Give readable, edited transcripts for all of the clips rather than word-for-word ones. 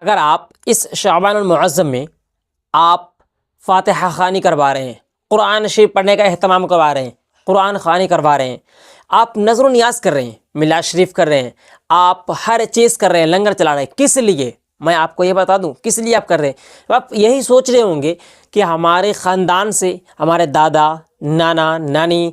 اگر آپ اس شعبان المعظم میں آپ فاتحہ خوانی کروا رہے ہیں، قرآن شریف پڑھنے کا اہتمام کروا رہے ہیں، قرآن خوانی کروا رہے ہیں، آپ نذر و نیاز کر رہے ہیں، میلاد شریف کر رہے ہیں، آپ ہر چیز کر رہے ہیں، لنگر چلا رہے ہیں، کس لیے؟ میں آپ کو یہ بتا دوں کس لیے آپ کر رہے ہیں۔ آپ یہی سوچ رہے ہوں گے کہ ہمارے خاندان سے ہمارے دادا، نانا، نانی،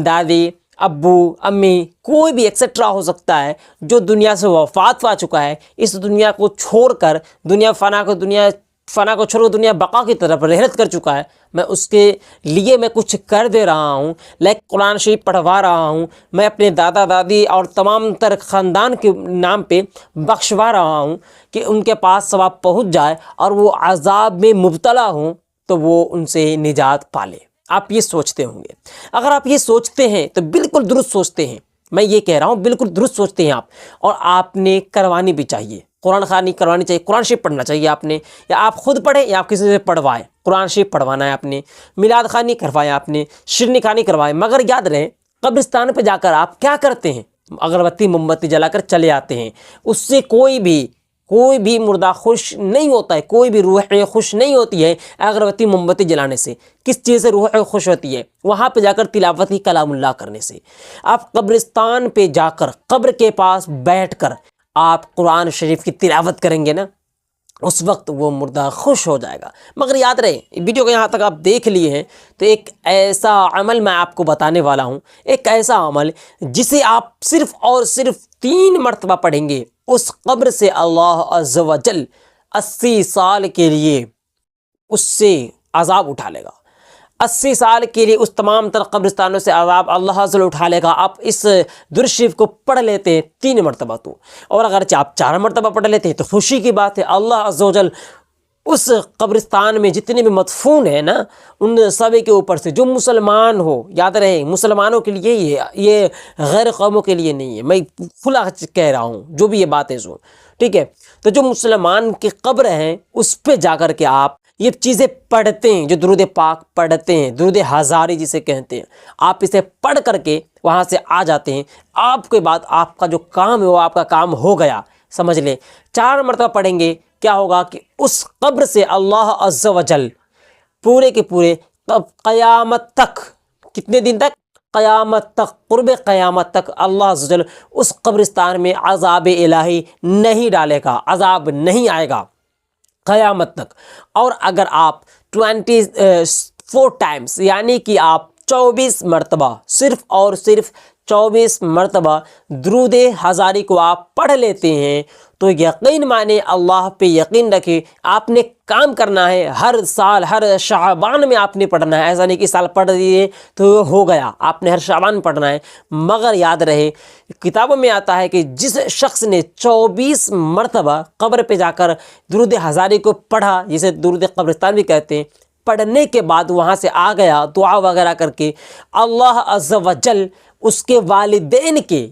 دادی، ابو، امی، کوئی بھی ایکسٹرا ہو سکتا ہے جو دنیا سے وفات پا چکا ہے، اس دنیا کو چھوڑ کر دنیا فنا کو چھوڑ کر دنیا بقا کی طرف رحلت کر چکا ہے، میں اس کے لیے میں کچھ کر دے رہا ہوں، لائک قرآن شریف پڑھوا رہا ہوں، میں اپنے دادا دادی اور تمام تر خاندان کے نام پہ بخشوا رہا ہوں کہ ان کے پاس ثواب پہنچ جائے اور وہ عذاب میں مبتلا ہوں تو وہ ان سے نجات پالے۔ آپ یہ سوچتے ہوں گے۔ اگر آپ یہ سوچتے ہیں تو بالکل درست سوچتے ہیں، میں یہ کہہ رہا ہوں بالکل درست سوچتے ہیں آپ، اور آپ نے کروانی بھی چاہیے، قرآن خوانی کروانی چاہیے، قرآن شریف پڑھنا چاہیے آپ نے، یا آپ خود پڑھیں یا آپ کسی سے پڑھوائیں، قرآن شریف پڑھوانا ہے آپ نے، میلاد خوانی کروائیں آپ نے، شیرنی خوانی کروائیں، مگر یاد رہے قبرستان پہ جا کر آپ کیا کرتے ہیں؟ اگربتی موم بتی جلا کر چلے آتے ہیں، اس سے کوئی بھی مردہ خوش نہیں ہوتا ہے، کوئی بھی روح خوش نہیں ہوتی ہے اگربتی موم بتی جلانے سے۔ کس چیز سے روح خوش ہوتی ہے؟ وہاں پہ جا کر تلاوت کلام اللہ کرنے سے۔ آپ قبرستان پہ جا کر قبر کے پاس بیٹھ کر آپ قرآن شریف کی تلاوت کریں گے نا، اس وقت وہ مردہ خوش ہو جائے گا۔ مگر یاد رہے ویڈیو کو یہاں تک آپ دیکھ لیے ہیں تو ایک ایسا عمل میں آپ کو بتانے والا ہوں، ایک ایسا عمل جسے آپ صرف اور صرف 3 مرتبہ پڑھیں گے، اس قبر سے اللہ عز و جل 80 سال کے لیے اس سے عذاب اٹھا لے گا۔ 80 سال کے لیے اس تمام تر قبرستانوں سے عذاب اللہ عز و جل اٹھا لے گا۔ آپ اس درود شریف کو پڑھ لیتے ہیں 3 مرتبہ تو، اور اگرچہ آپ 4 مرتبہ پڑھ لیتے ہیں تو خوشی کی بات ہے، اللہ عز و جل اس قبرستان میں جتنے بھی مدفون ہیں نا، ان سب کے اوپر سے جو مسلمان ہو، یاد رہے مسلمانوں کے لیے یہ غیر قوموں کے لیے نہیں ہے، میں کھلا کہہ رہا ہوں جو بھی یہ باتیں سو، ٹھیک ہے؟ تو جو مسلمان کی قبر ہیں اس پہ جا کر کے آپ یہ چیزیں پڑھتے ہیں، جو درود پاک پڑھتے ہیں، درود ہزاری جسے کہتے ہیں، آپ اسے پڑھ کر کے وہاں سے آ جاتے ہیں، آپ کے بعد آپ کا جو کام ہے وہ آپ کا کام ہو گیا، سمجھ لیں۔ 4 مرتبہ پڑھیں گے، کیا ہوگا کہ اس قبر سے اللہ عز و جل پورے کے پورے قیامت تک، کتنے دن تک؟ قیامت تک، قرب قیامت تک اللہ عز و جل اس قبرستان میں عذاب الہی نہیں ڈالے گا، عذاب نہیں آئے گا قیامت تک۔ اور اگر آپ 24 ٹائمز یعنی کہ آپ 24 مرتبہ، صرف اور صرف 24 مرتبہ درود ہزاری کو آپ پڑھ لیتے ہیں تو یقین مانے، اللہ پہ یقین رکھیں، آپ نے کام کرنا ہے، ہر سال ہر شعبان میں آپ نے پڑھنا ہے، ایسا نہیں کہ سال پڑھ دیے تو ہو گیا، آپ نے ہر شعبان پڑھنا ہے۔ مگر یاد رہے کتابوں میں آتا ہے کہ جس شخص نے 24 مرتبہ قبر پہ جا کر درود ہزاری کو پڑھا، جسے درود قبرستان بھی کہتے ہیں، پڑھنے کے بعد وہاں سے آ گیا دعا وغیرہ کر کے، اللہ عز و جل اس کے والدین کے،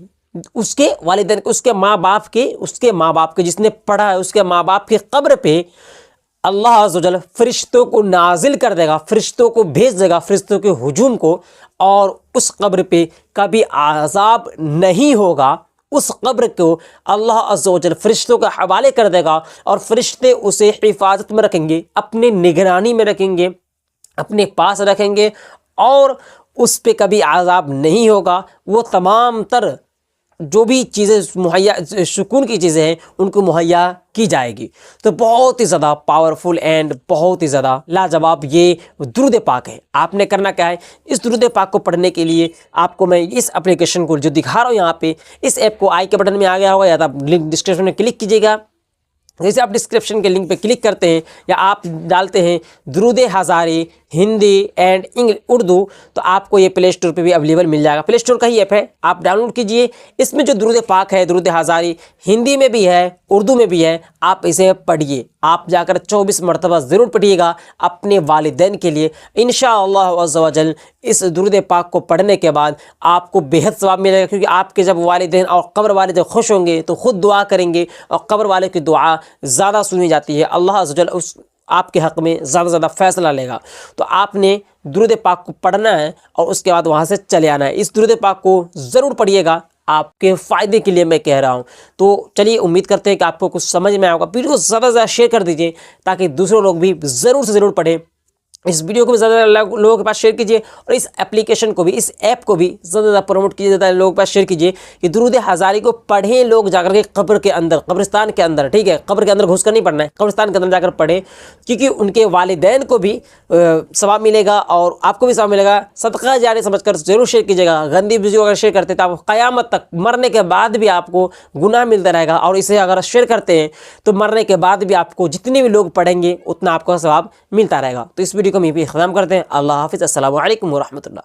اس کے ماں باپ کے جس نے پڑھا ہے، اس کے ماں باپ کی قبر پہ اللہ عز و جل فرشتوں کو نازل کر دے گا، فرشتوں کو بھیج دے گا، فرشتوں کے ہجوم کو، اور اس قبر پہ کبھی عذاب نہیں ہوگا۔ اس قبر کو اللہ عز و جل فرشتوں کے حوالے کر دے گا، اور فرشتے اسے حفاظت میں رکھیں گے، اپنے نگرانی میں رکھیں گے، اپنے پاس رکھیں گے، اور اس پہ کبھی عذاب نہیں ہوگا۔ وہ تمام تر جو بھی چیزیں مہیا، سکون کی چیزیں ہیں، ان کو مہیا کی جائے گی۔ تو بہت ہی زیادہ پاورفل اینڈ بہت ہی زیادہ لاجواب یہ درود پاک ہے۔ آپ نے کرنا کیا ہے، اس درود پاک کو پڑھنے کے لیے آپ کو میں اس اپلیکیشن کو جو دکھا رہا ہوں یہاں پہ، اس ایپ کو آئی کے بٹن میں آ گیا ہوگا، یا تو آپ لنک ڈسکرپشن میں کلک کیجیے گا۔ جیسے آپ ڈسکرپشن کے لنک پہ کلک کرتے ہیں یا آپ ڈالتے ہیں درود ہزاری ہندی اینڈ اردو، تو آپ کو یہ پلے اسٹور پہ بھی اویلیبل مل جائے گا، پلے اسٹور کا ہی ایپ ہے، آپ ڈاؤن لوڈ کیجئے۔ اس میں جو درود پاک ہے، درود ہزاری ہندی میں بھی ہے، اردو میں بھی ہے، آپ اسے پڑھیے، آپ جا کر 24 مرتبہ ضرور پڑھیے گا اپنے والدین کے لیے۔ انشاءاللہ عز و جل اس درود پاک کو پڑھنے کے بعد آپ کو بہت ثواب ملے گا، کیونکہ آپ کے جب والدین اور قبر والے جب خوش ہوں گے تو خود دعا کریں گے، اور قبر والے کی دعا زیادہ سنی جاتی ہے، اللہ عز و جل آپ کے حق میں زیادہ زیادہ فیصلہ لے گا۔ تو آپ نے درود پاک کو پڑھنا ہے اور اس کے بعد وہاں سے چلے آنا ہے۔ اس درود پاک کو ضرور پڑھیے گا، آپ کے فائدے کے لیے میں کہہ رہا ہوں۔ تو چلیے امید کرتے ہیں کہ آپ کو کچھ سمجھ میں آئے گا۔ ویڈیو کو زیادہ سے زیادہ شیئر کر دیجیے تاکہ دوسرے لوگ بھی ضرور سے ضرور پڑھیں۔ اس ویڈیو کو بھی زیادہ سے زیادہ لوگوں کے پاس شیئر کیجیے، اور اس اپلیکیشن کو بھی، اس ایپ کو بھی زیادہ سے زیادہ پروموٹ کیجیے، زیادہ لوگوں کے پاس شیئر کیجیے کہ درود ہزاری کو پڑھیں لوگ جا کر کے قبر کے اندر، قبرستان کے اندر، ٹھیک ہے، قبر کے اندر گھس کر نہیں پڑھنا ہے، قبرستان کے اندر جا کر پڑھیں، کیونکہ ان کے والدین کو بھی ثواب ملے گا اور آپ کو بھی ثواب ملے گا۔ صدقہ جاری سمجھ کر ضرور شیئر کیجیے گا۔ گندی ویڈیو اگر شیئر کرتے ہیں تو آپ قیامت تک، مرنے کے بعد بھی آپ کو گناہ ملتا رہے گا، اور اسے اگر شیئر کرتے ہیں تو مرنے کے بعد بھی آپ کو جتنے بھی لوگ پڑھیں گے اتنا آپ کو ثواب ملتا رہے گا۔ تو اس ویڈیو کو ہم یہیں پہ ختم کرتے ہیں۔ اللہ حافظ، السلام علیکم ورحمۃ اللہ۔